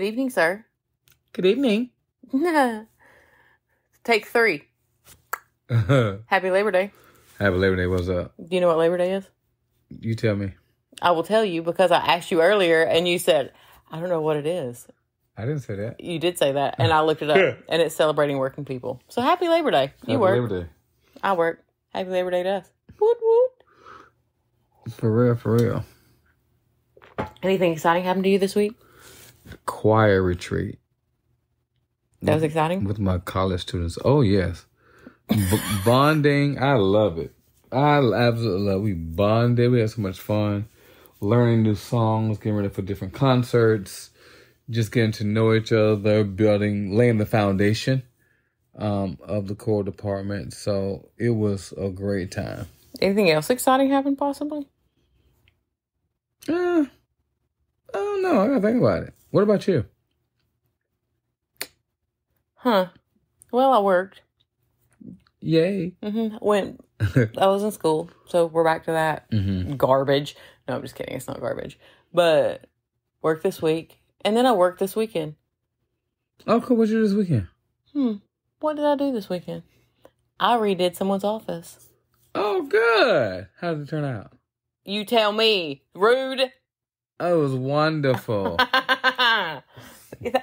Good evening, sir. Good evening. Take 3. Happy Labor Day. Happy Labor Day. What's up? Do you know what Labor Day is? You tell me. I will tell you because I asked you earlier and you said, I don't know what it is. I didn't say that. You did say that, and I looked it up, and it's celebrating working people. So happy Labor Day. You work. Happy Labor Day. I work. Happy Labor Day to us. Woot woot. For real, for real. Anything exciting happened to you this week? Choir retreat. That was exciting? With my college students. Oh, yes. Bonding. I love it. I absolutely love it. We bonded. We had so much fun. Learning new songs, getting ready for different concerts, just getting to know each other, laying the foundation of the core department. So it was a great time. Anything else exciting happened possibly? I don't know. I gotta think about it. What about you? Well, I worked. Yay. I was in school, so we're back to that. Garbage. No, I'm just kidding. It's not garbage. But worked this week, and then I worked this weekend. Oh, cool. What did you do this weekend? What did I do this weekend? I redid someone's office. Oh, good. How did it turn out? You tell me. Rude. Oh, it was wonderful.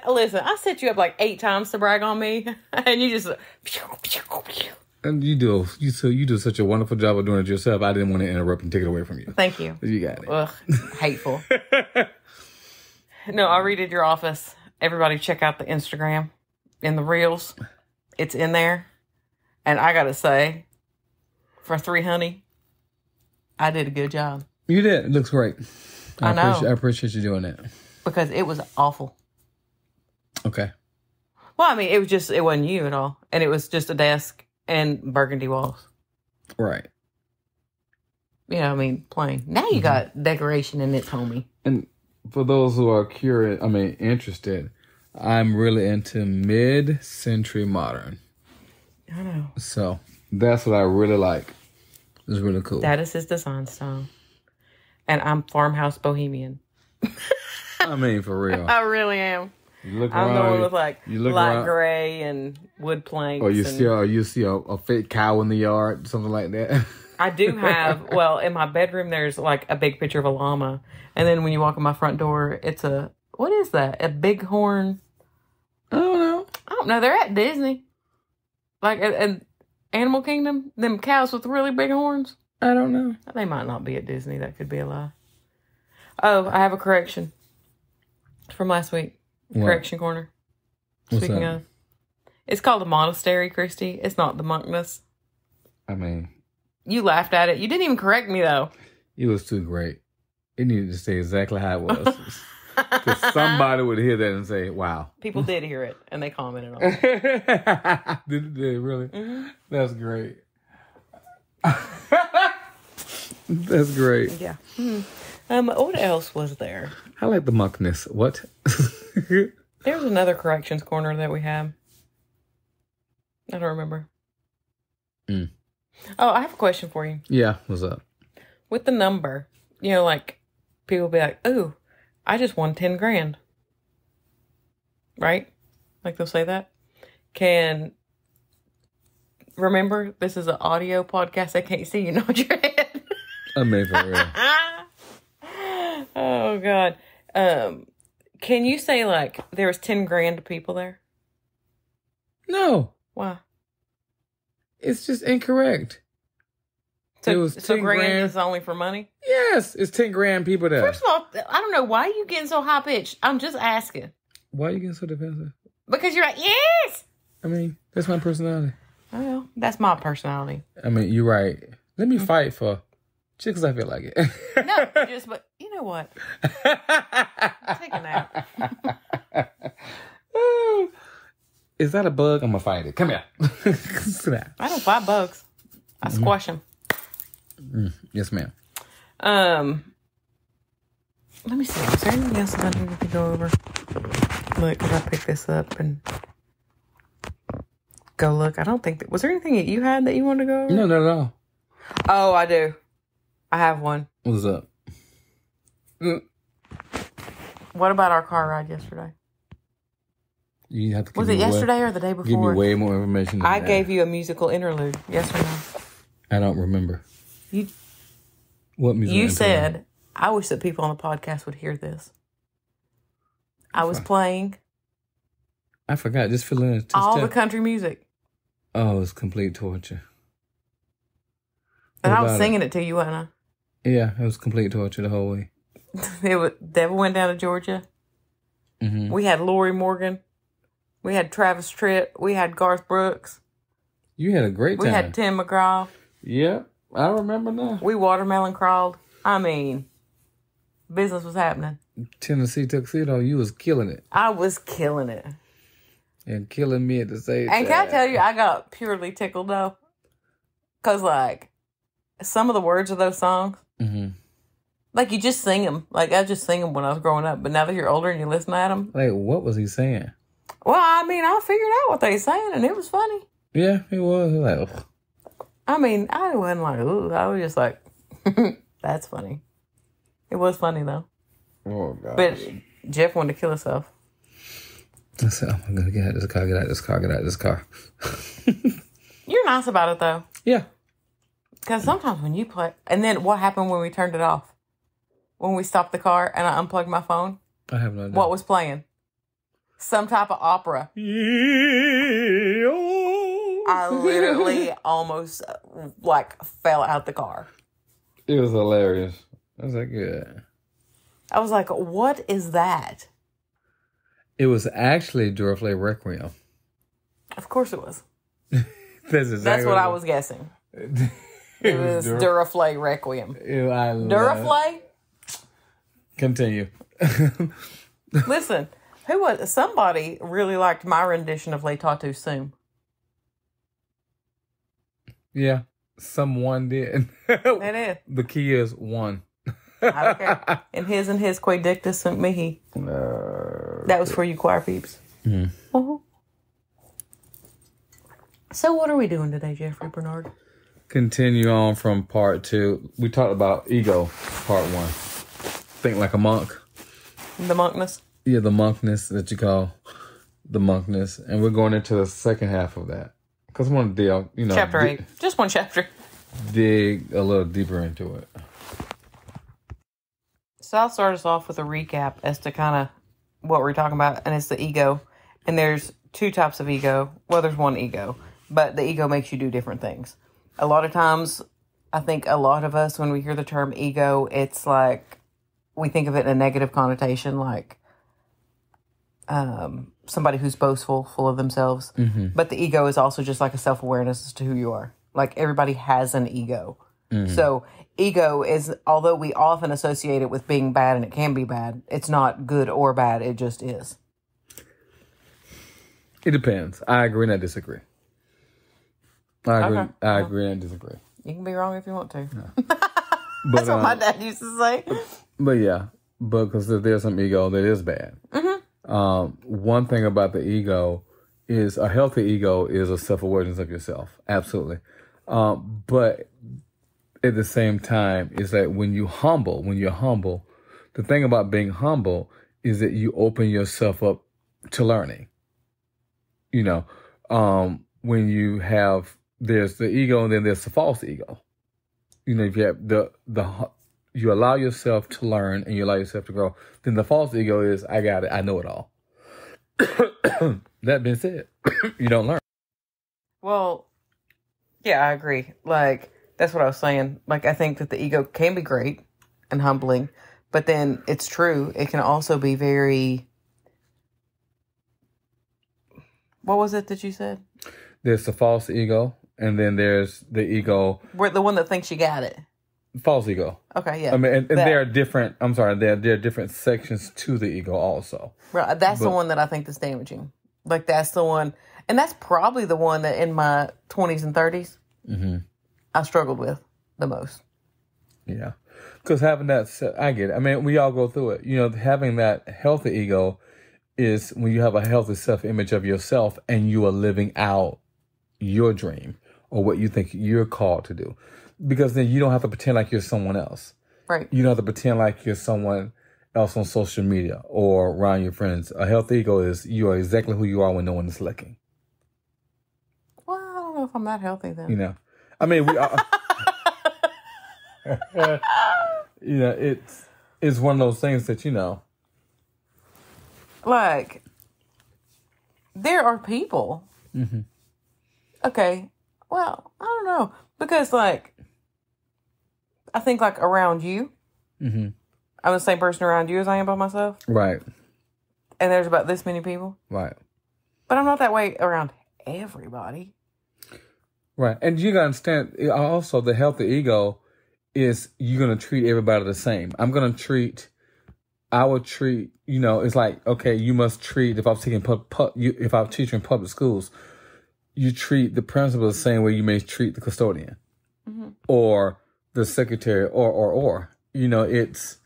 Listen, I set you up like 8 times to brag on me, and you just... And you do such a wonderful job of doing it yourself. I didn't want to interrupt and take it away from you. Thank you. You got it. Ugh, hateful. No, I redid your office. Everybody check out the Instagram in the Reels. It's in there. And I got to say, for 3 honey, I did a good job. You did. It looks great. I know. I appreciate you doing that. Because it was awful. Okay. Well, I mean, it wasn't you at all. And it was just a desk and burgundy walls. Right. You know, I mean, plain. Now you got decoration and it's homey. And for those who are interested, I'm really into mid-century modern. I know. So that's what I really like. It's really cool. That is his design style. And I'm farmhouse bohemian. I mean, for real. I really am. You look I'm around, the one with like light gray and wood planks. Or you see a fake cow in the yard, something like that. I do have, well, in my bedroom, there's like a big picture of a llama. And then when you walk in my front door, it's what is that? A bighorn? I don't know. They're at Disney. Like at Animal Kingdom, them cows with really big horns. I don't know. They might not be at Disney. That could be a lie. Oh, I have a correction from last week. What? Correction corner. Speaking of, it's called the monastery, Kristie. It's not the monkness. I mean, you laughed at it. You didn't even correct me though. It was too great. It needed to stay exactly how it was. Because somebody would hear that and say, "Wow." People did hear it, and they commented on it. Did they really? Mm-hmm. That's great. That's great. Yeah. What else was there? I like the monkness. What? There's another corrections corner that we have. I don't remember. Oh, I have a question for you. Yeah, what's up? With the number, like people be like, "Ooh, I just won 10 grand." Right? Like they'll say that. Remember, this is an audio podcast. I can't see you nod your head. I mean, for real. Oh, God. Can you say, like, there was 10 grand people there? No. Why? It's just incorrect. So, it was 10 grand is only for money? Yes, it's 10 grand people there. First of all, I don't know. Why are you getting so high-pitched? I'm just asking. Why are you getting so defensive? Because you're like, yes! I mean, that's my personality. Well, that's my personality. I mean, you're right. Let me fight for... Just because I feel like it. No, but you know what? Take a nap. Is that a bug? I'm going to fight it. Come here. I don't fight bugs. I squash them. Yes, ma'am. Let me see. Is there anything else that I need to go over? Look, because I picked this up and go look. I don't think... Was there anything that you had that you wanted to go over? No, not at all. Oh, I do. I have one. What's up? What about our car ride yesterday? You have to. Was it yesterday or the day before? Give me way more information. I gave you a musical interlude. Yes or no? I don't remember. What musical? You said, "I wish that people on the podcast would hear this." I was playing. I forgot. Just filling in all the country music. Oh, it's complete torture. And I was singing it to you, Anna. Yeah, it was complete torture the whole way. Devil Went Down to Georgia. Mm-hmm. We had Lori Morgan. We had Travis Tritt. We had Garth Brooks. You had a great time. We had Tim McGraw. Yeah, I remember now. We watermelon crawled. I mean, business was happening. Tennessee Tuxedo, you was killing it. I was killing it. And killing me at the same time. And can I tell you, I got purely tickled, though. Because, like, some of the words of those songs, like, you just sing them. Like, I just sing them when I was growing up. But now that you're older and you listen at them. Like, what was he saying? Well, I mean, I figured out what they were saying, and it was funny. Yeah, it was. It was like, ugh. I mean, I wasn't like, ooh. I was just like, that's funny. It was funny, though. Oh, God. But Jeff wanted to kill himself. I said, I'm going to get out of this car, get out of this car, get out of this car. You're nice about it, though. Yeah. Because sometimes when you play... And then what happened when we turned it off? When we stopped the car and I unplugged my phone? I have no idea. What was playing? Some type of opera. I literally almost, like, fell out the car. It was hilarious. I was like, yeah. I was like, what is that? It was actually Duraflame Requiem. Of course it was. That's what I was guessing. It was Duraflame Requiem. Duraflame? Continue. Listen, somebody really liked my rendition of Le Tatu Sum. Yeah, someone did. It is. The key is one. I don't care. And his quae dictus sunt mihi. That was for you choir peeps. Mm-hmm. Uh-huh. So what are we doing today, Jeffrey Bernard? Continue on from part 2. We talked about ego, part 1. Think like a monk. The monkness? Yeah, the monkness that you call the monkness. And we're going into the second half of that. Because I want to deal, Chapter 8. Just one chapter. Dig a little deeper into it. So I'll start us off with a recap as to kind of what we're talking about. And it's the ego. And there's 2 types of ego. Well, there's one ego. But the ego makes you do different things. A lot of times, I think a lot of us, when we hear the term ego, it's like, we think of it in a negative connotation, like somebody who's boastful, full of themselves. Mm-hmm. But the ego is also just like a self-awareness as to who you are. Like, everybody has an ego. Mm-hmm. So, ego is, although we often associate it with being bad, and it can be bad, it's not good or bad, it just is. It depends. I agree and I disagree. I agree and disagree. You can be wrong if you want to. Yeah. That's what my dad used to say. But yeah, because there's some ego that is bad. Mm-hmm. One thing about the ego is a healthy ego is a self-awareness of yourself. Absolutely. But at the same time, it's that when you're humble, the thing about being humble is that you open yourself up to learning. When you have, there's the ego and then there's the false ego. If you have you allow yourself to learn and you allow yourself to grow, then the false ego is, I got it, I know it all. That being said, you don't learn. Well, yeah, I agree. Like, that's what I was saying. Like, I think that the ego can be great and humbling, but then it's true. It can also be very... What was it that you said? There's the false ego, and then there's the ego... The one that thinks you got it. False ego. Okay, yeah. I mean, and there are different... I'm sorry, there are different sections to the ego also. Right, that's the one that I think that's damaging. Like, that's the one... And that's probably the one that in my 20s and 30s, I struggled with the most. Yeah. Because having that... I get it. I mean, we all go through it. Having that healthy ego is when you have a healthy self-image of yourself and you are living out your dream or what you think you're called to do. Because then you don't have to pretend like you're someone else. Right. You don't have to pretend like you're someone else on social media or around your friends. A healthy ego is you are exactly who you are when no one is looking. Well, I don't know if I'm that healthy then. You know, I mean, we are. You know, it's one of those things that, you know. Like, there are people. Mm-hmm. Okay, well, I don't know. Because, like, I think, like, around you, Mm-hmm. I'm the same person around you as I am by myself. Right. And there's about this many people. Right. But I'm not that way around everybody. Right. And you got to understand, also, the healthy ego is you're going to treat everybody the same. I would treat, you know, it's like, okay, you must treat, if I'm teaching if I'm teaching in public schools, you treat the principal the same way you may treat the custodian or the secretary or. You know, it's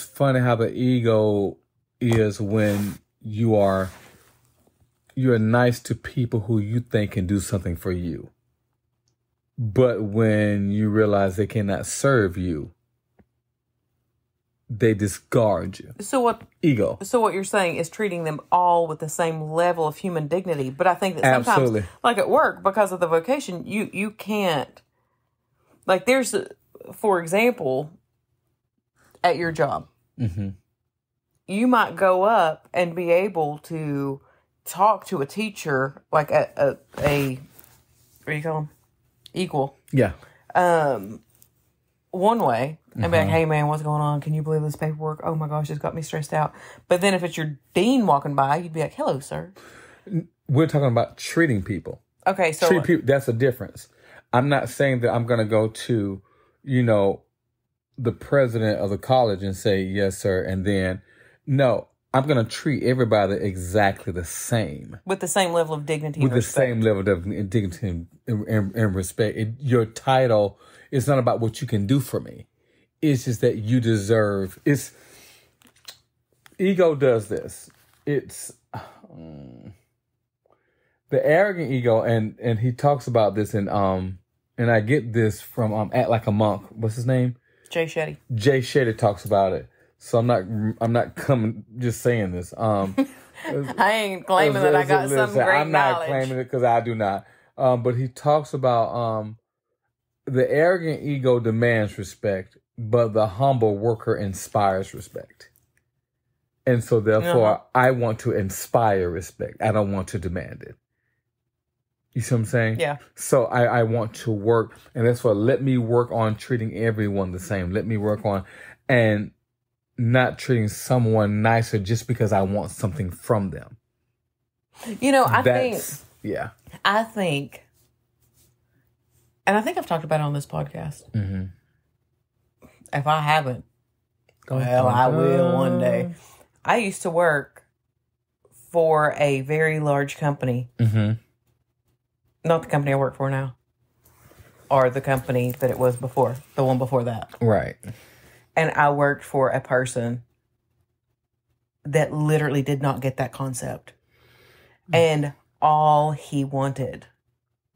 funny how the ego is when you're nice to people who you think can do something for you. But when you realize they cannot serve you, they discard you. So what you're saying is treating them all with the same level of human dignity. But I think that sometimes, Absolutely. like at work, because of the vocation, you can't. Like there's, for example, at your job, you might go up and be able to talk to a teacher like a what do you call them? Equal. Yeah. One way and be like, hey man, what's going on? Can you believe this paperwork? Oh my gosh, it's got me stressed out. But then if it's your dean walking by, you'd be like, hello, sir. We're talking about treating people. Okay, so Treat people, that's a difference. I'm not saying that I'm going to go to, you know, the president of the college and say, yes, sir. And then, no, I'm going to treat everybody exactly the same. With the same level of dignity With and the same level of dignity and respect. Your title is not about what you can do for me. It's just that you deserve. Ego does this. It's the arrogant ego, and he talks about this and I get this from Act Like a Monk. What's his name? Jay Shetty. Jay Shetty talks about it. So I'm not coming just saying this. I ain't claiming that I got some great I'm not knowledge. claiming it because I do not. But he talks about the arrogant ego demands respect, but the humble worker inspires respect. And so therefore, I want to inspire respect. I don't want to demand it. You see what I'm saying? Yeah. So I want to work, and that's why let me work on treating everyone the same. Let me work on and not treating someone nicer just because I want something from them. You know, I think, and I think I've talked about it on this podcast. Mm-hmm. If I haven't, well, I will one day. I used to work for a very large company. Mm-hmm. Not the company I work for now. Or the company that it was before. The one before that. Right. And I worked for a person that literally did not get that concept. And all he wanted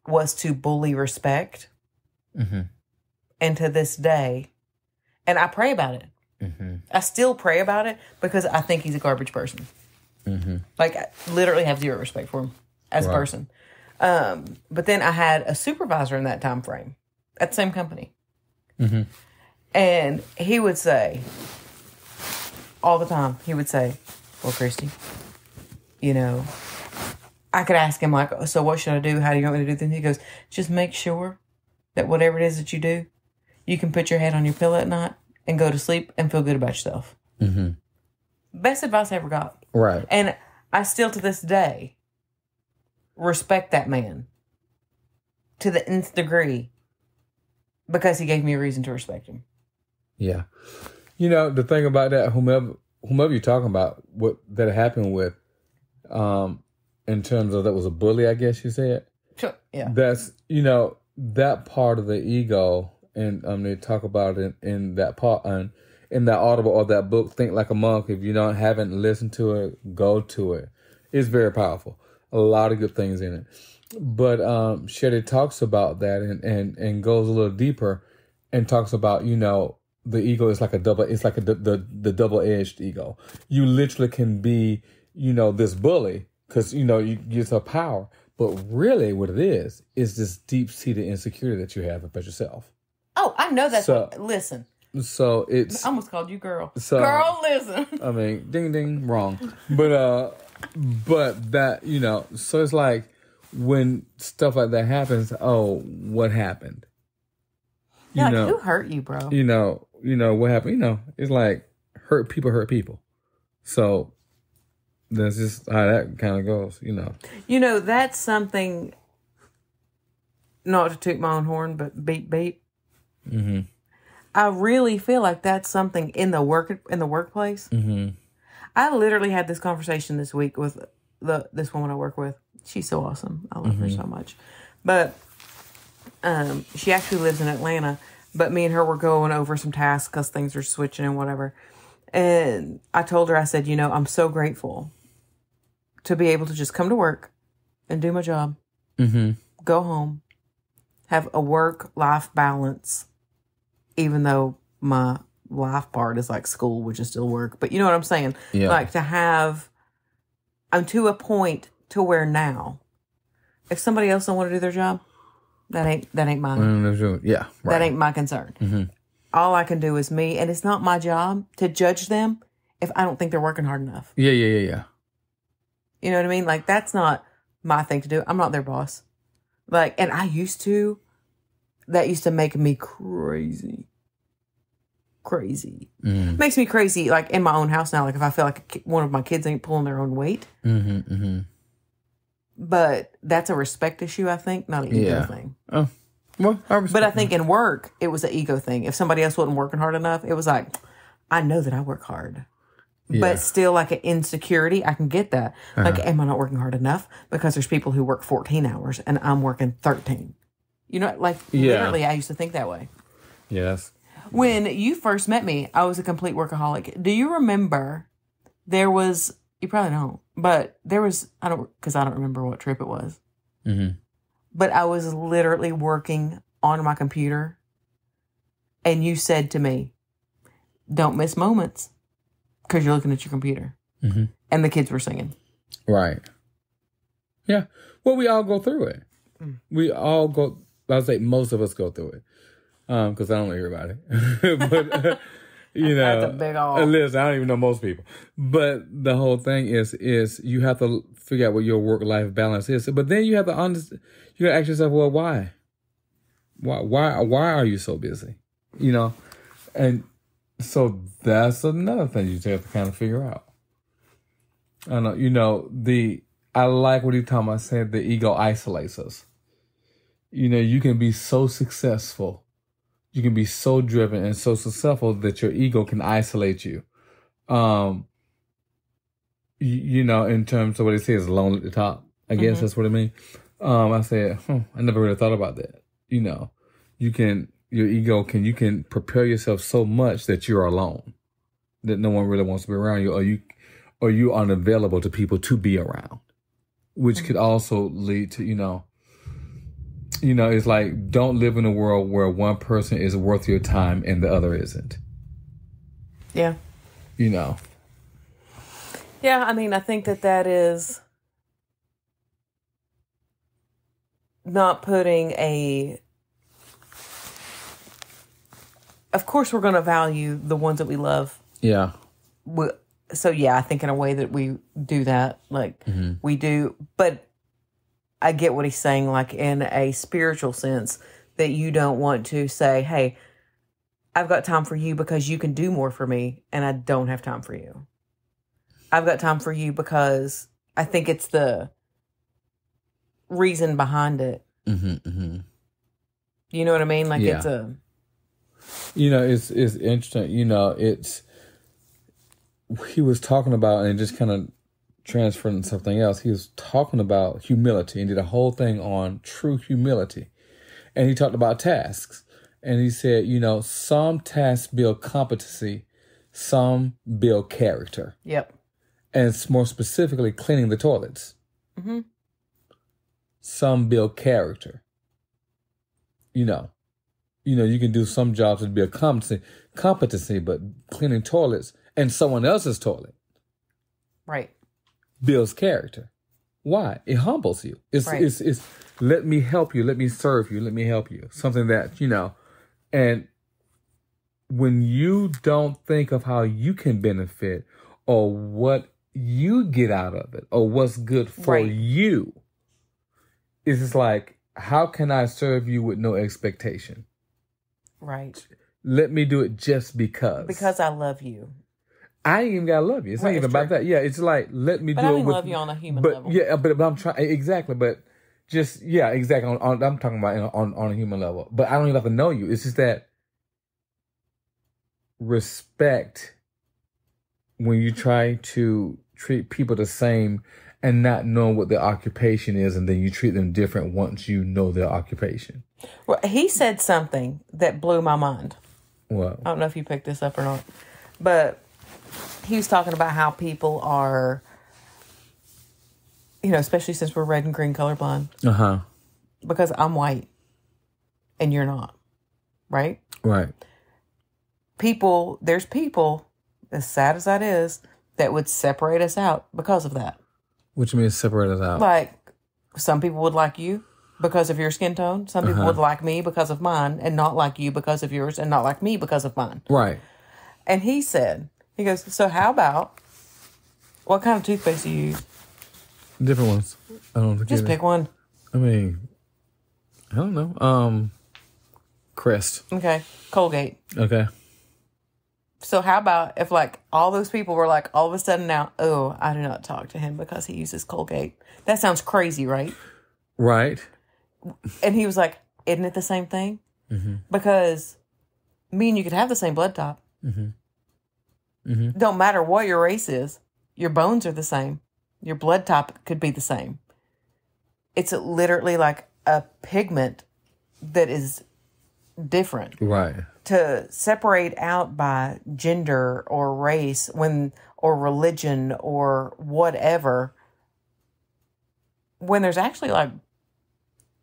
was to bully respect. Mm-hmm. And to this day, and I pray about it. Mm-hmm. I still pray about it because I think he's a garbage person. Mm-hmm. Like, I literally have zero respect for him as a person. But then I had a supervisor in that time frame at the same company. Mm-hmm. And he would say, all the time, he would say, well, Kristie, you know, I could ask him, like, so what should I do? How do you want me to do things? He goes, just make sure that whatever it is that you do, you can put your head on your pillow at night and go to sleep and feel good about yourself. Mm-hmm. Best advice I ever got. Right. And I still, to this day, respect that man to the nth degree because he gave me a reason to respect him. Yeah. You know, the thing about that, whomever you're talking about, what that happened with, in terms of that was a bully, I guess you said. Sure. Yeah. That's, you know, that part of the ego, and they talk about it in that part, in that audible or that book, Think Like a Monk. If you haven't listened to it, go to it. It's very powerful. A lot of good things in it. But Shetty talks about that and goes a little deeper and talks about, you know, the ego is like a double. It's like the double-edged ego. You literally can be, this bully because you get some power, but really what it is this deep-seated insecurity that you have about yourself. Oh, I know that's listen. So it's I almost called you girl. So, girl, listen. I mean, ding ding, wrong. But that, so it's like when stuff like that happens, oh, what happened? Who hurt you, bro? What happened? It's like hurt people. So that's just how that kind of goes, That's something, not to toot my own horn, but beep beep. Mm-hmm. I really feel like that's something in the workplace. Mm-hmm. I literally had this conversation this week with this woman I work with. She's so awesome. I love her so much. But she actually lives in Atlanta. But me and her were going over some tasks because things are switching and whatever. And I told her, I said, I'm so grateful to be able to just come to work and do my job, go home, have a work-life balance, even though my life part is like school, which is still work. But you know what I'm saying? Yeah. Like I'm to a point to where now, if somebody else don't want to do their job, that ain't mine. Yeah, right. That ain't my concern. Mm-hmm. All I can do is me, and it's not my job to judge them if I don't think they're working hard enough. Yeah. You know what I mean? Like, that's not my thing to do. I'm not their boss. Like, and that used to make me crazy. Makes me crazy, like, in my own house now. Like, if I feel like one of my kids ain't pulling their own weight. But that's a respect issue, I think, not an ego thing. Oh, well, but I think in work, it was an ego thing. If somebody else wasn't working hard enough, it was like, I know that I work hard. Yeah. But still, like, an insecurity, I can get that. Like, am I not working hard enough? Because there's people who work 14 hours and I'm working 13. Literally, I used to think that way. Yes. When you first met me, I was a complete workaholic. Do you remember you probably don't, but because I don't remember what trip it was. Mm-hmm. But I was literally working on my computer and you said to me, don't miss moments because you're looking at your computer. Mm-hmm. And the kids were singing. Right. Yeah. Well, we all go through it. We all go, I would say most of us go through it. Because I don't know everybody. But, that's a big old listen, I don't even know most people. But the whole thing is you have to figure out what your work-life balance is. But then you have to understand, you got to ask yourself, well, why? Why are you so busy? And so that's another thing you have to kind of figure out. I know, I like what you're talking about, saying the ego isolates us. You can be so successful. You can be so driven and so successful that your ego can isolate you. In terms of what it says, alone at the top. I guess that's what I mean. I said, I never really thought about that. Your ego you can prepare yourself so much that you're alone, that no one really wants to be around you, or you aren't available to people to be around, which could also lead to, it's like, don't live in a world where one person is worth your time and the other isn't. Yeah. Yeah, I mean, I think that is not putting of course we're going to value the ones that we love. Yeah. So, yeah, I think in a way that we do that, like, we do, but I get what he's saying, like in a spiritual sense, that you don't want to say, hey, I've got time for you because you can do more for me and I don't have time for you. I've got time for you because I think it's the reason behind it. Mm-hmm. You know what I mean? Like it's it's interesting. He was talking about, and just kind of transferring to something else. He was talking about humility and did a whole thing on true humility. And he talked about tasks. And he said, some tasks build competency, some build character. Yep. And it's more specifically cleaning the toilets. Mm-hmm. Some build character. you can do some jobs to be a competency, but cleaning toilets and someone else's toilet Right. builds character. Why? It humbles you. It's let me help you, let me serve you, let me help you. Something that, and when you don't think of how you can benefit or what you get out of it or what's good for you, it's just like, how can I serve you with no expectation? Right. Let me do it just because. Because I love you. I ain't even gotta love you. It's not even about that. Yeah, it's like, let me do it. But I love you on a human level. Yeah, but I'm trying, exactly, but just, yeah, exactly. I'm talking about on a human level. But I don't even have to know you. It's just that respect when you try to treat people the same and not knowing what their occupation is, and then you treat them different once you know their occupation. Well, he said something that blew my mind. What? I don't know if you picked this up or not, but he was talking about how people are, especially since we're red and green colorblind. Uh-huh. Because I'm white and you're not, right? Right. There's people, as sad as that is, that would separate us out because of that. Which means separate us out. Like, some people would like you because of your skin tone. Some people would like me because of mine and not like you because of yours and not like me because of mine. Right. And he goes, so how about, what kind of toothpaste do you use? Different ones. I don't think Just pick one. I mean, I don't know. Crest. Okay. Colgate. Okay. So how about if all those people were all of a sudden now, oh, I do not talk to him because he uses Colgate. That sounds crazy, right? Right. And he was like, isn't it the same thing? Mm-hmm. Because me and you could have the same blood type. Mm-hmm. Mm-hmm. Don't matter what your race is. Your bones are the same. Your blood type could be the same. It's literally like a pigment that is different. Right. To separate out by gender or race or religion or whatever, when there's actually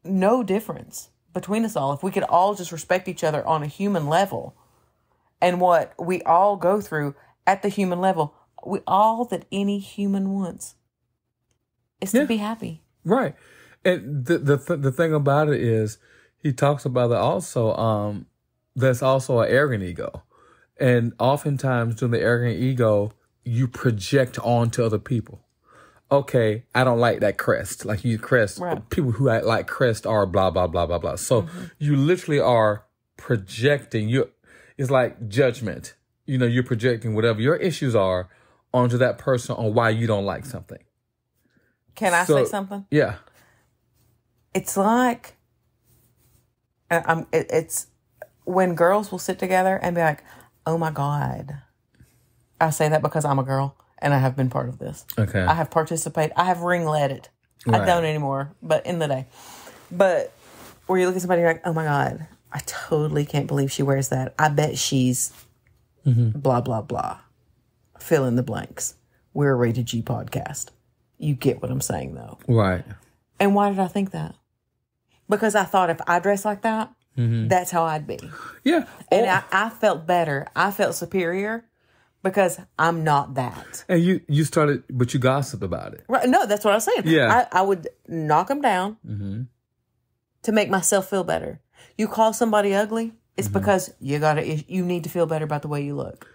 no difference between us all. If we could all just respect each other on a human level and what we all go through at the human level, all that any human wants is to be happy. Right. And the thing about it is, he talks about it also, there's also an arrogant ego. And oftentimes during the arrogant ego, you project onto other people. Okay, I don't like that crest. Like you crest. Right. People who like crest are blah, blah, blah, blah, blah. So you literally are projecting. It's like judgment. You're projecting whatever your issues are onto that person on why you don't like something. Can I say something? Yeah. It's like, it's when girls will sit together and be like, oh my God. I say that because I'm a girl and I have been part of this. Okay. I have participated. I have ring-led it. Right. I don't anymore, but in the day. But where you look at somebody, you're like, oh my God, I totally can't believe she wears that. I bet she's blah, blah, blah. Fill in the blanks. We're a Rated G podcast. You get what I'm saying, though. Right. And why did I think that? Because I thought if I dressed like that, that's how I'd be. Yeah. And I felt better. I felt superior because I'm not that. And you started, but you gossiped about it. Right. No, that's what I was saying. Yeah. I would knock them down to make myself feel better. You call somebody ugly, it's because you need to feel better about the way you look.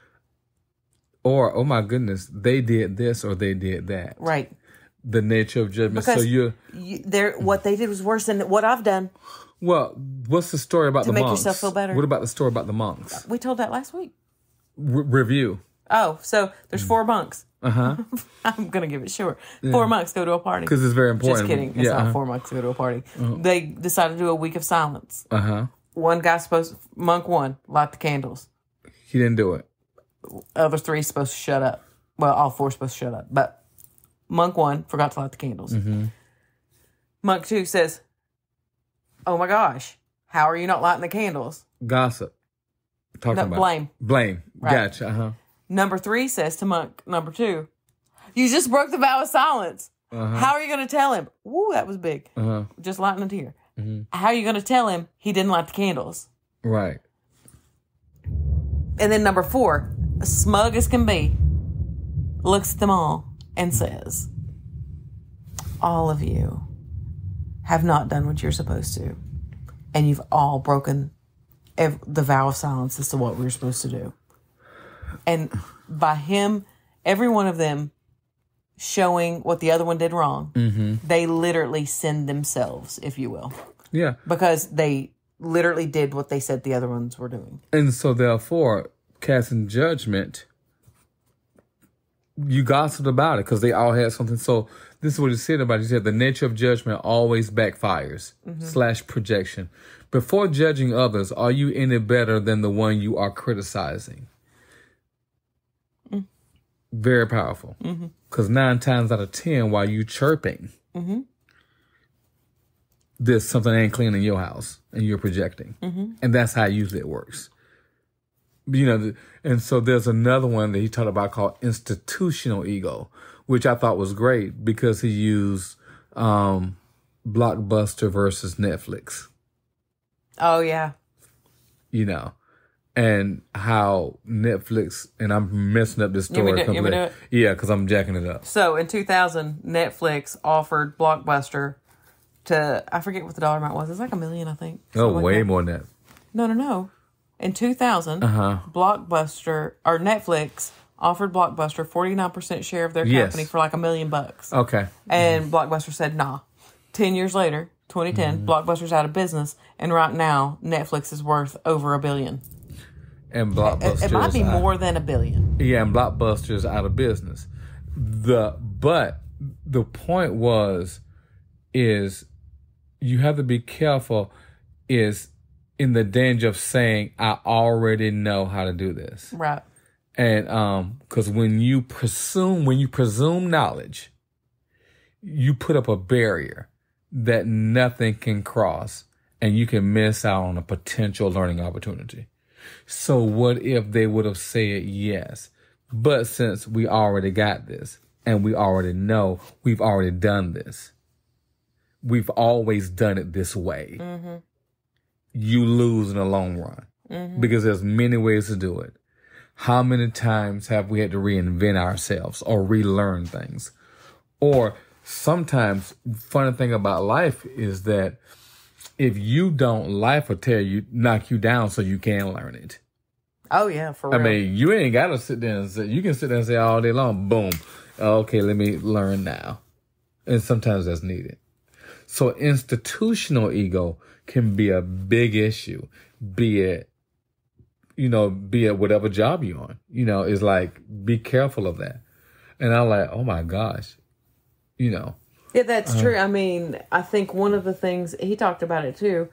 Or, oh my goodness, they did this or they did that. Right. The nature of judgment. Because what they did was worse than what I've done. Well, what's the story about the monks? To make yourself feel better. What about the story about the monks? We told that last week. Review. Oh, so there's 4 monks. Uh-huh. I'm going to give it short. 4 monks go to a party. Because it's very important. Just kidding. It's not 4 monks go to a party. They decided to do a week of silence. Uh-huh. Monk 1, light the candles. He didn't do it. Other 3 supposed to shut up. Well, all 4 supposed to shut up. But Monk 1 forgot to light the candles. Monk 2 says, oh my gosh, how are you not lighting the candles? Gossip. Talking about blame. Right. Gotcha. Uh-huh. Number 3 says to Monk number 2, you just broke the vow of silence. How are you going to tell him? Woo, that was big. Just lighting a tear. How are you going to tell him he didn't light the candles? Right. And then number 4, smug as can be, looks at them all and says, all of you have not done what you're supposed to. And you've all broken the vow of silence as to what we were supposed to do. And by him, every one of them showing what the other one did wrong, they literally sinned themselves, if you will. Yeah. Because they literally did what they said the other ones were doing. And so therefore, casting judgment, you gossiped about it because they all had something. So this is what he said about it. He said the nature of judgment always backfires / projection. Before judging others, are you any better than the one you are criticizing? Very powerful. Because 9 times out of 10, while you chirping, there's something ain't clean in your house and you're projecting. And that's how usually it works. You know, and so there's another one that he talked about called institutional ego, which I thought was great because he used Blockbuster versus Netflix. Oh, yeah. You know, and how Netflix, and I'm messing up this story completely. Yeah, because I'm jacking it up. So in 2000, Netflix offered Blockbuster to, I forget what the dollar amount was. It's like $1 million, I think. Oh, way more than that. No. In 2000, Blockbuster, or Netflix, offered Blockbuster 49% share of their company for like $1 million. Okay. And Blockbuster said, nah. 10 years later, 2010, Blockbuster's out of business. And right now, Netflix is worth over $1 billion. And Blockbuster, it might be more than $1 billion. Yeah, and Blockbuster's out of business. But the point is you have to be careful is in the danger of saying, I already know how to do this. Right. And because when you presume knowledge, you put up a barrier that nothing can cross, and you can miss out on a potential learning opportunity. So what if they would have said yes? But since we already got this and we already know we've already done this, we've always done it this way, you lose in the long run because there's many ways to do it. How many times have we had to reinvent ourselves or relearn things? Or sometimes, funny thing about life is that if you don't, life will knock you down so you can learn it. Oh, yeah, for real. I mean, you ain't got to sit there and say, you can sit there and say all day long, boom, okay, let me learn now. And sometimes that's needed. So institutional ego can be a big issue, be it whatever job you're on. It's like, be careful of that. And I'm like, oh my gosh, Yeah, that's true. I mean, I think one of the things, he talked about it too,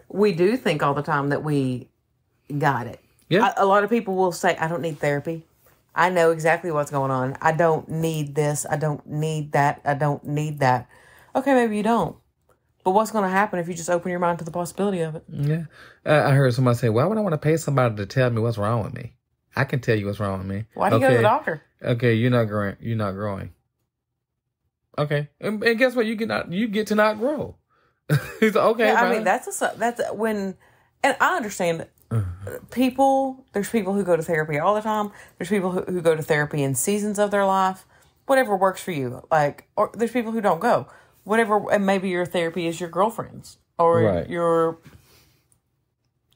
we do think all the time that we got it. Yeah. A lot of people will say, I don't need therapy. I know exactly what's going on. I don't need this. I don't need that. I don't need that. Okay, maybe you don't. But what's going to happen if you just open your mind to the possibility of it? Yeah. I heard somebody say, why would I want to pay somebody to tell me what's wrong with me? I can tell you what's wrong with me. Why do you go to the doctor? Okay, you're not growing. Okay. And guess what? You get to not grow. He's like, okay. Yeah, I mean, that's when, and I understand there's people who go to therapy all the time. There's people who go to therapy in seasons of their life, whatever works for you. Or there's people who don't go. Whatever, and maybe your therapy is your girlfriends or your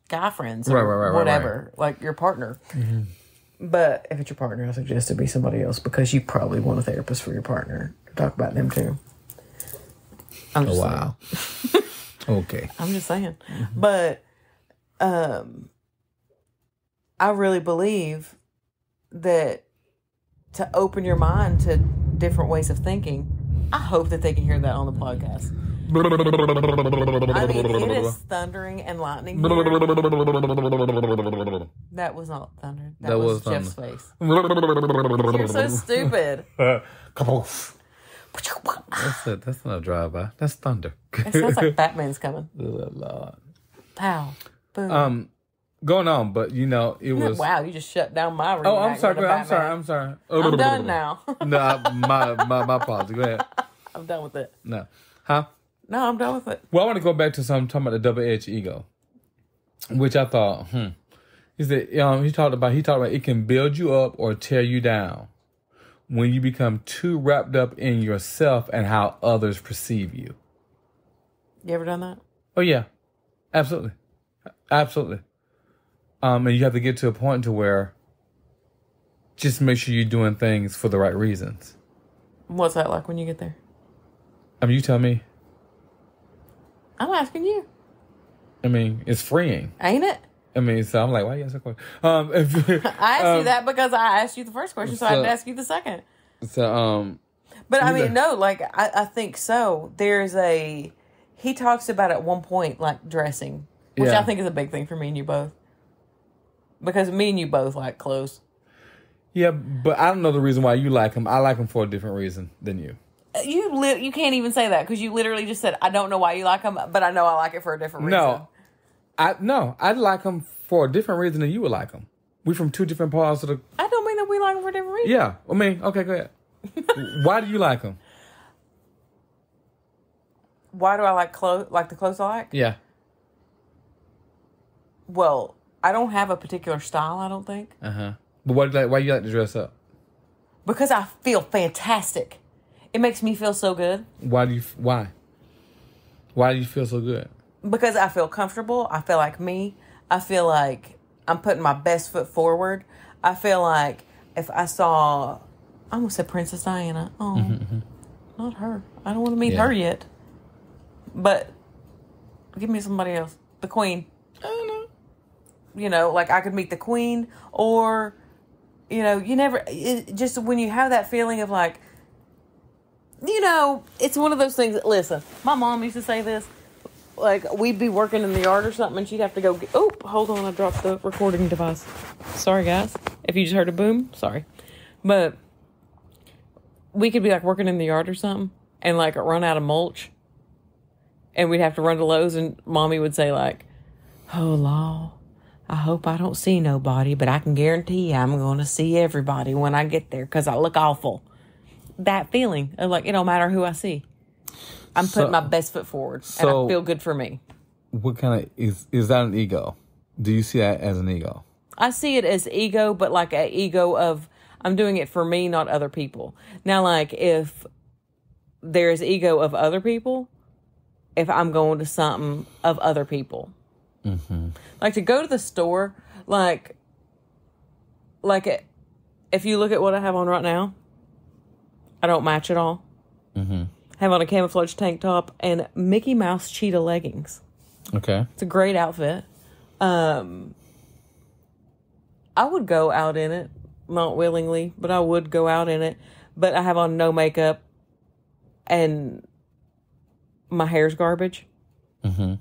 guy friends or whatever, like your partner. But if it's your partner, I suggest it be somebody else because you probably want a therapist for your partner to talk about them too. I'm just saying. Okay. I'm just saying. But I really believe that to open your mind to different ways of thinking, I hope that they can hear that on the podcast. I mean, it is thundering and lightning here. That was not thunder. That was Jeff's face. You're so stupid. That's not a drive-by. That's thunder. It sounds like Batman's coming. Oh, Lord. Pow. Boom. Going on, but it was. Wow, you just shut down my room. Oh, I'm sorry. I'm done now. No, my apologies. Go ahead. I'm done with it. No. Huh? No, I'm done with it. Well, I want to go back to something talking about the double-edged ego. which I thought, He said, he talked about it can build you up or tear you down when you become too wrapped up in yourself and how others perceive you. You ever done that? Oh yeah, absolutely, absolutely. And you have to get to a point to where just make sure you're doing things for the right reasons. What's that like when you get there? I mean, you tell me. I'm asking you. I mean, it's freeing. Ain't it? I mean, so I'm like, why you ask that question? I asked you that because I asked you the first question, so I had to ask you the second. But I mean, no, like, I think so. He talks about at one point, like, dressing, which I think is a big thing for me and you both. Because me and you both like clothes. Yeah, but I don't know the reason why you like them. I like them for a different reason than you. You can't even say that because you literally just said, I don't know why you like them, but I know I like it for a different reason. No, I'd like them for a different reason than you would like them. We from two different parts of the... I don't mean that we like them for a different reason. Yeah, I mean, okay, go ahead. Why do you like them? Why do I like the clothes I like? Yeah. Well, I don't have a particular style, I don't think. Uh-huh. But why you like to dress up? Because I feel fantastic. It makes me feel so good. Why do you feel so good? Because I feel comfortable. I feel like me. I feel like I'm putting my best foot forward. I feel like if I saw... I almost said Princess Diana. Oh, not her. I don't want to meet her yet. But give me somebody else. The Queen. I don't know. You know, like I could meet the Queen or, you know, just when you have that feeling of like, you know, it's one of those things that, listen, my mom used to say this, like we'd be working in the yard or something and she'd have to go, hold on, I dropped the recording device. Sorry, guys. If you just heard a boom, sorry. But we could be like working in the yard or something and like run out of mulch and we'd have to run to Lowe's and mommy would say like, oh, Law, I hope I don't see nobody, but I can guarantee you I'm going to see everybody when I get there because I look awful. That feeling of like, it don't matter who I see. I'm putting my best foot forward and I feel good for me. What kind of, is that an ego? Do you see that as an ego? I see it as ego, but like an ego of, I'm doing it for me, not other people. Now, like if there's ego of other people, if I'm going to something of other people. Mm-hmm. Like to go to the store, like if you look at what I have on right now, I don't match at all. Mm-hmm. I have on a camouflage tank top and Mickey Mouse cheetah leggings. Okay. It's a great outfit. I would go out in it, not willingly, but I would go out in it. But I have on no makeup and my hair's garbage. Mm-hmm.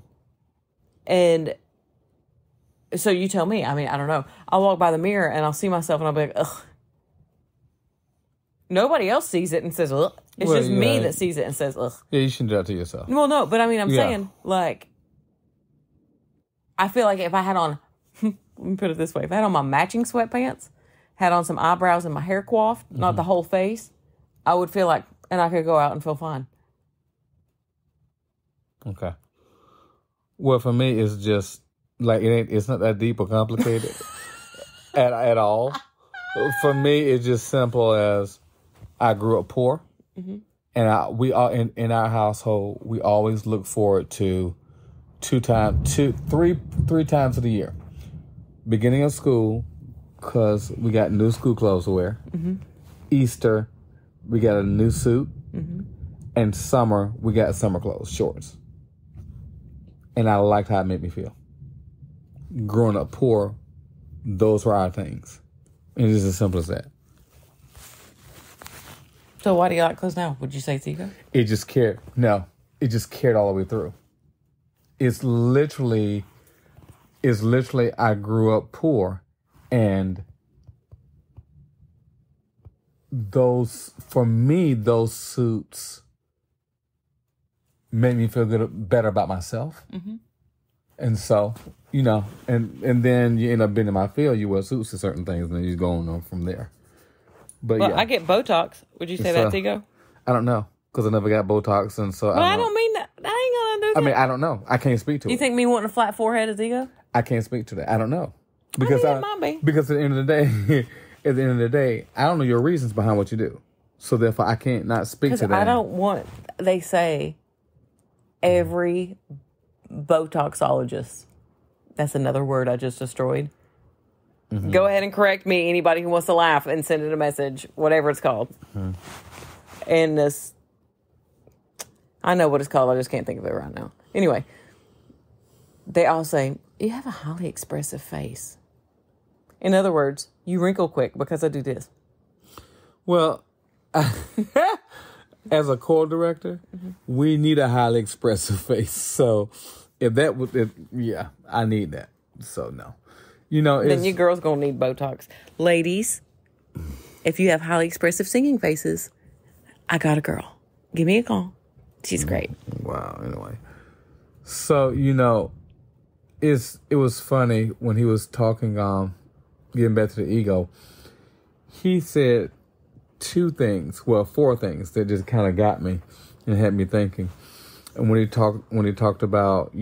And so you tell me. I mean, I don't know. I'll walk by the mirror and I'll see myself and I'll be like, ugh. Nobody else sees it and says, ugh. It's just me that sees it and says, ugh. Yeah, you shouldn't do that to yourself. Well, no, but I mean, I'm saying, like, I feel like if I had on, let me put it this way, if I had on my matching sweatpants, had on some eyebrows and my hair coiffed, not the whole face, I would feel like, and I could go out and feel fine. Okay. Well, for me, it's just, like, it's not that deep or complicated at all. For me, it's just simple as I grew up poor. Mm-hmm. And we all in our household, we always look forward to three times of the year. Beginning of school, because we got new school clothes to wear. Mm-hmm. Easter, we got a new suit. Mm-hmm. And summer, we got summer clothes, shorts. And I liked how it made me feel. Growing up poor, those were our things. And it's as simple as that. So why do you like clothes now? Would you say it's ego? It just carried all the way through. It's literally I grew up poor and those suits made me feel better about myself. Mm-hmm. And so, you know, and then you end up being in my field, you wear suits to certain things and then you go on from there. But well, yeah. I get Botox. Would you say that's ego? I don't know, because I never got Botox, and so I don't mean that. I ain't gonna do that. I mean, I don't know. I can't speak to it. You think me wanting a flat forehead is ego? I can't speak to that. I don't know. Because it might be. Because at the end of the day, I don't know your reasons behind what you do. So therefore, I can't not speak to that. I don't want. They say every Botoxologist. That's another word I just destroyed. Mm-hmm. Go ahead and correct me. Anybody who wants to laugh and send it a message, whatever it's called. Mm-hmm. And this, I know what it's called. I just can't think of it right now. Anyway, they all say you have a highly expressive face. In other words, you wrinkle quick because I do this. Well, as a core director, we need a highly expressive face. So if that would, yeah, I need that. So no. Then you girls gonna need Botox. Ladies, if you have highly expressive singing faces, I got a girl. Give me a call. She's great. Wow. Anyway, so it was funny when he was talking. Getting back to the ego, he said four things that just kind of got me and had me thinking. And when he talked about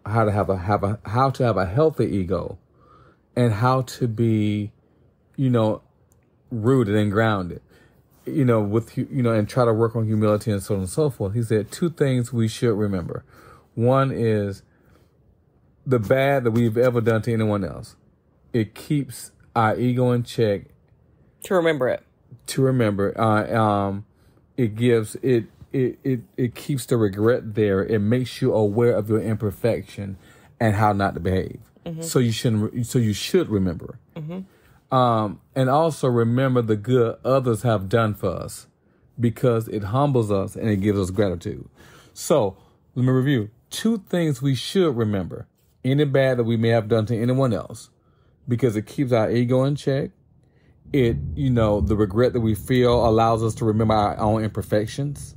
how to have a healthy ego. And how to be, rooted and grounded, and try to work on humility and so on and so forth. He said 2 things we should remember. One is the bad that we've ever done to anyone else. It keeps our ego in check. To remember it. It gives it keeps the regret there. It makes you aware of your imperfection and how not to behave. Mm-hmm. So you should remember. Mm-hmm. And also remember the good others have done for us, because it humbles us and it gives us gratitude. So let me review 2 things we should remember: any bad that we may have done to anyone else, because it keeps our ego in check. It, the regret that we feel allows us to remember our own imperfections,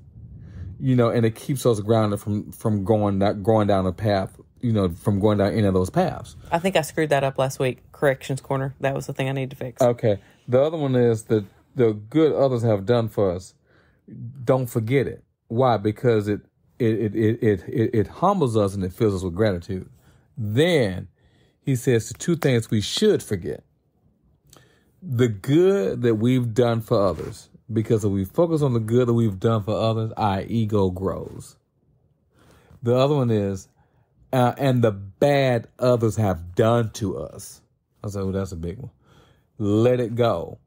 and it keeps us grounded from going down a path. From going down any of those paths. I think I screwed that up last week. Corrections corner. That was the thing I need to fix. Okay. The other one is the good others have done for us. Don't forget it. Why? Because it humbles us and it fills us with gratitude. Then he says the 2 things we should forget: the good that we've done for others. Because if we focus on the good that we've done for others, our ego grows. The other one is and the bad others have done to us. I was like, that's a big one. Let it go.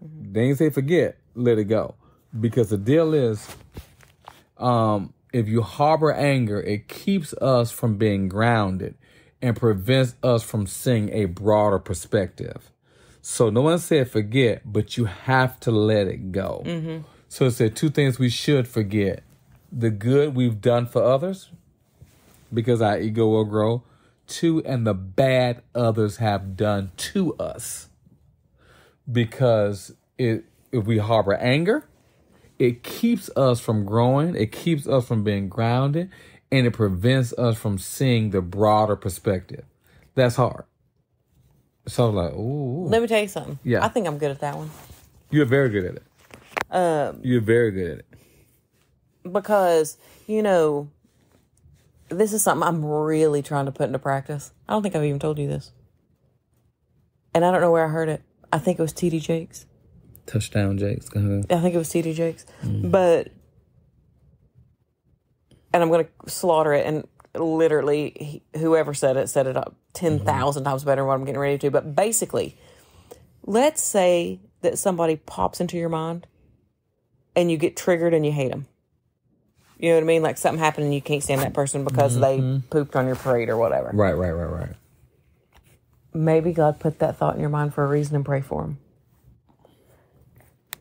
Mm-hmm. They ain't say forget. Let it go. Because the deal is, if you harbor anger, it keeps us from being grounded and prevents us from seeing a broader perspective. So no one said forget, but you have to let it go. Mm-hmm. So it said 2 things we should forget: the good we've done for others, because our ego will grow. 2, and the bad others have done to us. Because if we harbor anger, it keeps us from growing, it keeps us from being grounded, and it prevents us from seeing the broader perspective. That's hard. So I was like, ooh. Let me tell you something. Yeah. I think I'm good at that one. You're very good at it. You're very good at it. Because, this is something I'm really trying to put into practice. I don't think I've even told you this. And I don't know where I heard it. I think it was T.D. Jakes. Touchdown Jakes. Go ahead. I think it was T.D. Jakes. Mm. And I'm going to slaughter it. And literally, whoever said it up 10,000 times better than what I'm getting ready to. But basically, let's say that somebody pops into your mind and you get triggered and you hate them. You know what I mean? Like something happened and you can't stand that person because they pooped on your parade or whatever. Right. Maybe God put that thought in your mind for a reason, and pray for him.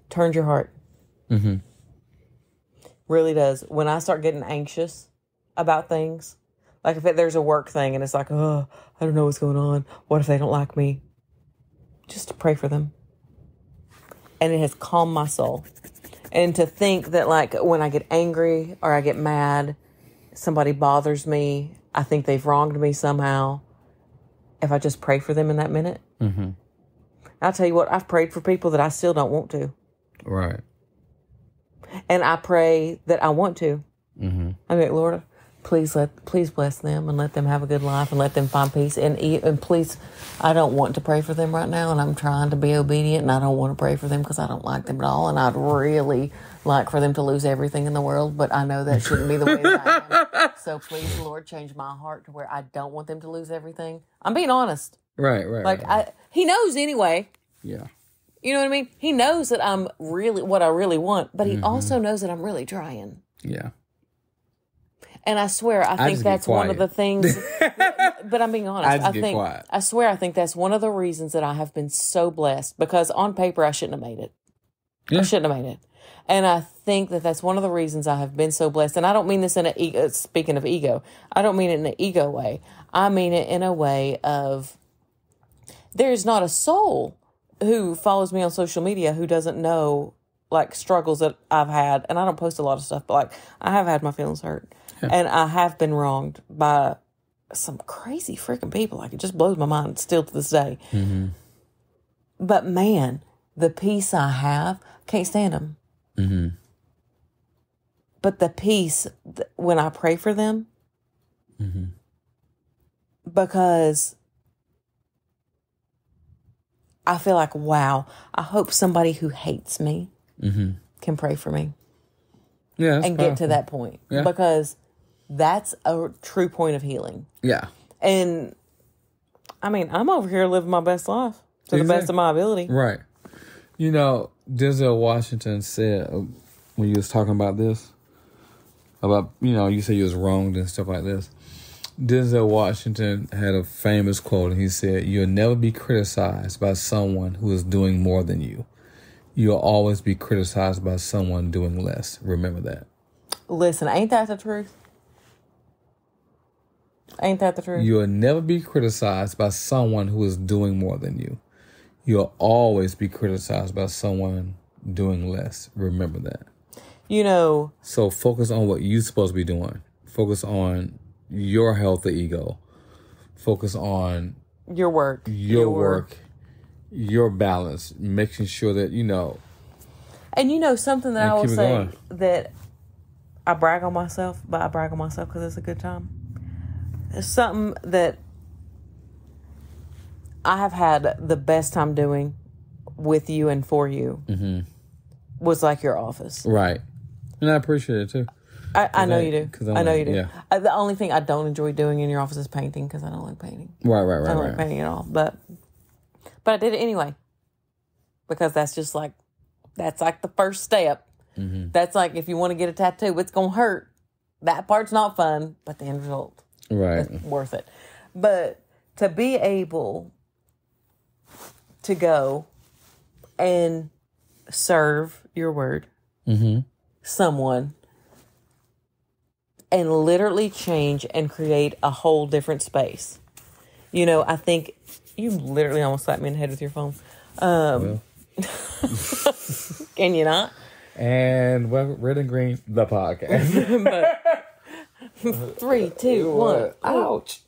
Turns your heart. Mm-hmm. Really does. When I start getting anxious about things, like if there's a work thing and it's like, oh, I don't know what's going on. What if they don't like me? Just to pray for them. And it has calmed my soul. And to think that, like, when I get angry or I get mad, somebody bothers me, I think they've wronged me somehow. If I just pray for them in that minute. Mm-hmm. I'll tell you what, I've prayed for people that I still don't want to. Right. And I pray that I want to. Mm-hmm. I'm like, Lord, please bless them and let them have a good life and let them find peace. And please, I don't want to pray for them right now, and I'm trying to be obedient, and I don't want to pray for them because I don't like them at all, and I'd really like for them to lose everything in the world, but I know that shouldn't be the way that I am. So please, Lord, change my heart to where I don't want them to lose everything. I'm being honest. Right. He knows anyway. Yeah. You know what I mean? He knows that I'm really what I really want, but he also knows that I'm really trying. Yeah. And I swear, I think that's one of the things. But I'm being honest. I swear, I think that's one of the reasons that I have been so blessed, because on paper I shouldn't have made it. Yeah. I shouldn't have made it. And I think that that's one of the reasons I have been so blessed. And I don't mean this in speaking of ego, I don't mean it in an ego way. I mean it in a way of there's not a soul who follows me on social media who doesn't know like struggles that I've had. And I don't post a lot of stuff, but like I have had my feelings hurt. Yeah. And I have been wronged by some crazy freaking people. Like it just blows my mind still to this day. Mm-hmm. But man, the peace I have, can't stand them. Mm-hmm. But the peace when I pray for them, mm-hmm. because I feel like, wow, I hope somebody who hates me mm-hmm. can pray for me. Yeah, and powerful. Get to that point. Yeah. Because that's a true point of healing. Yeah. And I mean, I'm over here living my best life to the best of my ability. Right. You know, Denzel Washington said when you was talking about this, about, you know, you said you was wronged and stuff like this. Denzel Washington had a famous quote, and he said, "You'll never be criticized by someone who is doing more than you. You'll always be criticized by someone doing less. Remember that." Listen, ain't that the truth? Ain't that the truth? You'll never be criticized by someone who is doing more than you. You'll always be criticized by someone doing less. Remember that. You know. So focus on what you're supposed to be doing. Focus on your healthy ego. Focus on your work. Your balance. Making sure that, you know. And you know something that I will say going. That I brag on myself, but I brag on myself because it's a good time. It's something that I have had the best time doing with you and for you mm-hmm. was like your office. Right. And I appreciate it too. I know you do. I know you do. Yeah. The only thing I don't enjoy doing in your office is painting because I don't like painting. Right. I don't like painting at all. But I did it anyway because that's like the first step. Mm-hmm. That's like if you want to get a tattoo, it's going to hurt. That part's not fun, but the end result is worth it. But to be able to go and serve your word, mm-hmm. someone, and literally change and create a whole different space. You know, I think you literally almost slapped me in the head with your phone. Can you not? And Red and Green, the podcast. 3, 2, 1. Ouch.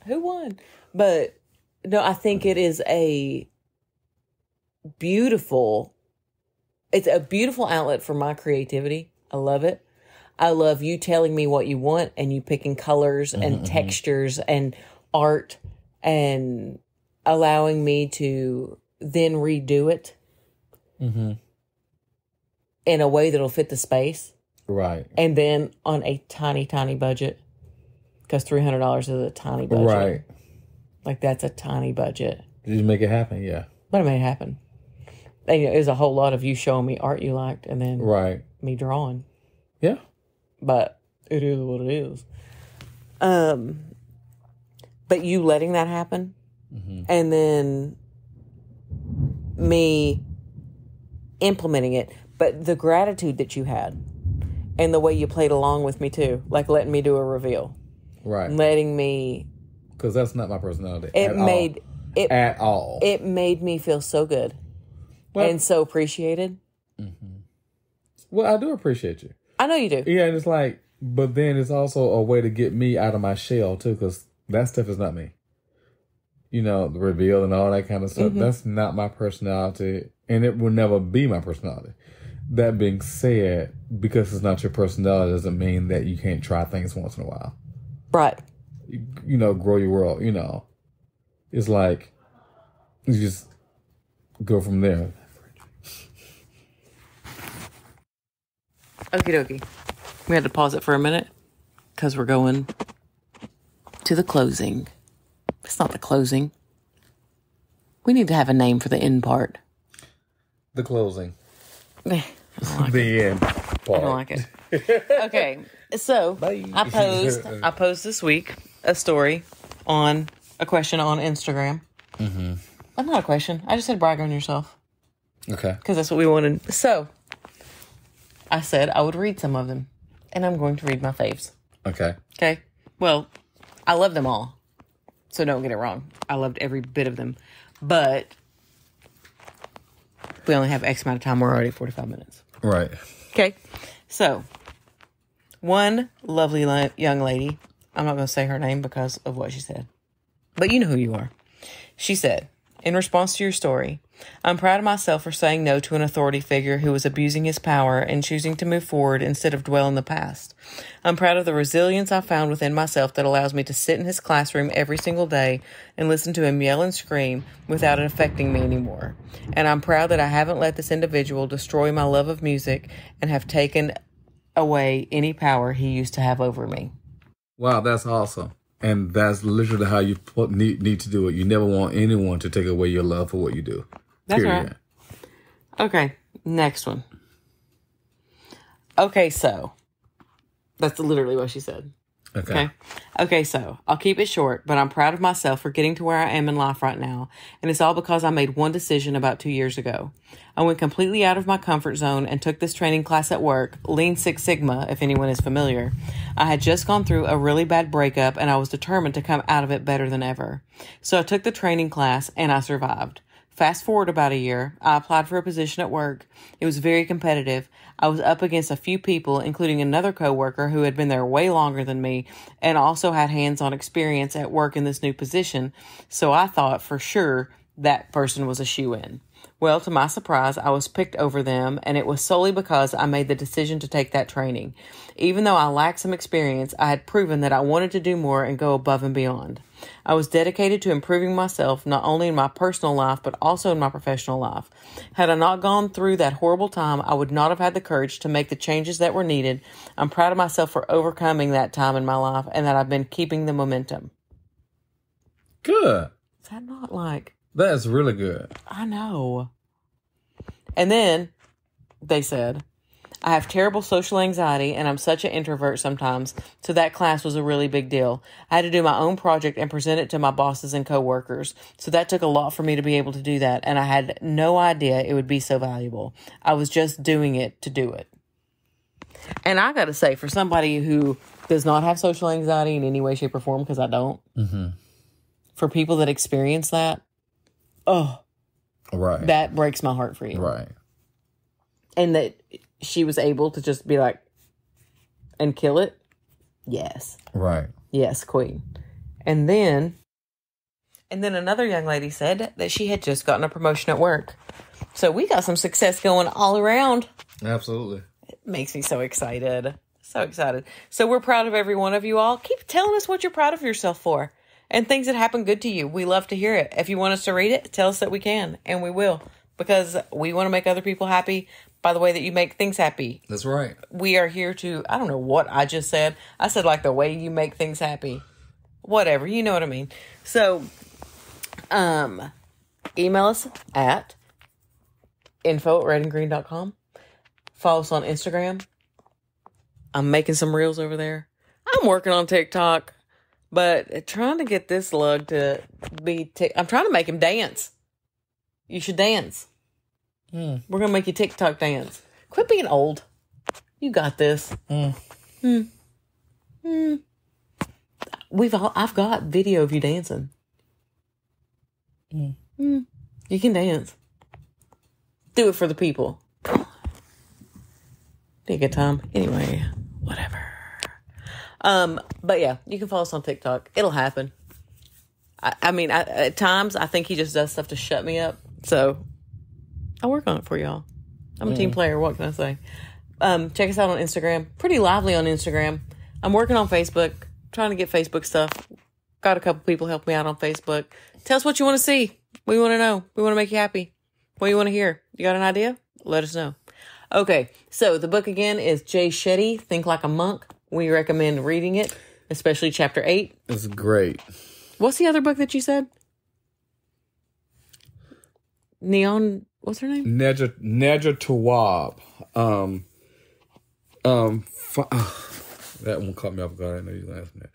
Who won? But no, I think it is it's a beautiful outlet for my creativity. I love it. I love you telling me what you want and you picking colors and mm-hmm. textures and art and allowing me to then redo it mm-hmm. in a way that'll fit the space. Right. And then on a tiny, tiny budget. Because $300 is a tiny budget. Right. Like that's a tiny budget. Did you make it happen? Yeah. But I made it happen. And, it was a whole lot of you showing me art you liked and then me drawing. Yeah. But it is what it is. But you letting that happen mm-hmm. and then me implementing it. But the gratitude that you had and the way you played along with me too. Like letting me do a reveal. Right. Letting me. Because that's not my personality at all. It made me feel so good and so appreciated. Mm-hmm. Well, I do appreciate you. I know you do. Yeah, and it's like, but then it's also a way to get me out of my shell too, because that stuff is not me. You know, the reveal and all that kind of stuff. Mm-hmm. That's not my personality, and it will never be my personality. That being said, because it's not your personality doesn't mean that you can't try things once in a while. Right. You know, grow your world, you know. It's like, you just go from there. Okie dokie. We had to pause it for a minute because we're going to the closing. It's not the closing. We need to have a name for the end part. The closing. I don't like The end part. I don't like it. Okay, so Bye. I posed this week a story on a question on Instagram. Mm-hmm. Well, not a question. I just said brag on yourself. Okay. Because that's what we wanted. So, I said I would read some of them. And I'm going to read my faves. Okay. Okay? Well, I love them all. So don't get it wrong. I loved every bit of them. But we only have X amount of time. We're already 45 minutes. Right. Okay? So, one lovely young lady. I'm not going to say her name because of what she said. But you know who you are. She said, in response to your story, I'm proud of myself for saying no to an authority figure who was abusing his power and choosing to move forward instead of dwell in the past. I'm proud of the resilience I found within myself that allows me to sit in his classroom every single day and listen to him yell and scream without it affecting me anymore. And I'm proud that I haven't let this individual destroy my love of music and have taken away any power he used to have over me. Wow, that's awesome. And that's literally how you need to do it. You never want anyone to take away your love for what you do. That's Period. right. Okay, next one. Okay, so. That's literally what she said. Okay. Okay, so I'll keep it short, but I'm proud of myself for getting to where I am in life right now. And it's all because I made one decision about 2 years ago. I went completely out of my comfort zone and took this training class at work, Lean Six Sigma, if anyone is familiar. I had just gone through a really bad breakup and I was determined to come out of it better than ever. So I took the training class and I survived. Fast forward about a year, I applied for a position at work. It was very competitive. I was up against a few people, including another coworker who had been there way longer than me and also had hands-on experience at work in this new position. So I thought for sure that person was a shoo-in. Well, to my surprise, I was picked over them, and it was solely because I made the decision to take that training. Even though I lacked some experience, I had proven that I wanted to do more and go above and beyond. I was dedicated to improving myself, not only in my personal life, but also in my professional life. Had I not gone through that horrible time, I would not have had the courage to make the changes that were needed. I'm proud of myself for overcoming that time in my life and that I've been keeping the momentum. Good. Is that not like... That's really good. I know. And then they said, I have terrible social anxiety and I'm such an introvert sometimes, so that class was a really big deal. I had to do my own project and present it to my bosses and coworkers, so that took a lot for me to be able to do that, and I had no idea it would be so valuable. I was just doing it to do it. And I gotta say, for somebody who does not have social anxiety in any way, shape, or form, because I don't, for people that experience that, right, that breaks my heart for you. Right. And that she was able to just be like, and kill it. Yes. Right. Yes, queen. And then another young lady said that she had just gotten a promotion at work. So we got some success going all around. Absolutely. It makes me so excited. So excited. So we're proud of every one of you all. Keep telling us what you're proud of yourself for. And things that happen good to you. We love to hear it. If you want us to read it, tell us that we can. And we will. Because we want to make other people happy by the way that you make things happy. That's right. We are here to, I don't know what I just said. I said like the way you make things happy. Whatever. You know what I mean. So, email us at info@redandgreen.com. Follow us on Instagram. I'm making some reels over there. I'm working on TikTok. But trying to get this lug to be... I'm trying to make him dance. You should dance. We're going to make you TikTok dance. Quit being old. You got this. I've got video of you dancing. You can dance. Do it for the people. Be a good time. Anyway, whatever. But yeah, you can follow us on TikTok. It'll happen. I mean, at times, I think he just does stuff to shut me up. So, I'll work on it for y'all. I'm a team player. What can I say? Check us out on Instagram. Pretty lively on Instagram. I'm working on Facebook, trying to get Facebook stuff. Got a couple people help me out on Facebook. Tell us what you want to see. We want to know. We want to make you happy. What do you want to hear? You got an idea? Let us know. Okay, so the book again is Jay Shetty, Think Like a Monk. We recommend reading it, especially chapter 8. It's great. What's the other book that you said? Neon, what's her name? Nedra Tawwab. That one caught me off guard. I didn't know you were going to ask me that.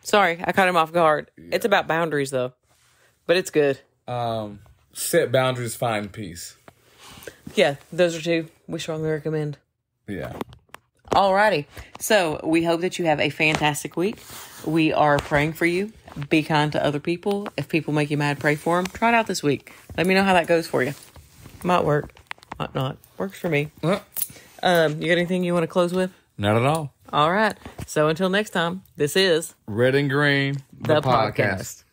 Sorry, I caught him off guard. Yeah. It's about boundaries, though. But it's good. Set boundaries, find peace. Yeah, those are two we strongly recommend. Yeah. Alrighty. So we hope that you have a fantastic week. We are praying for you. Be kind to other people. If people make you mad, pray for them. Try it out this week. Let me know how that goes for you. Might work. Might not. Works for me. You got anything you want to close with? Not at all. All right. So until next time, this is Red and Green, the podcast.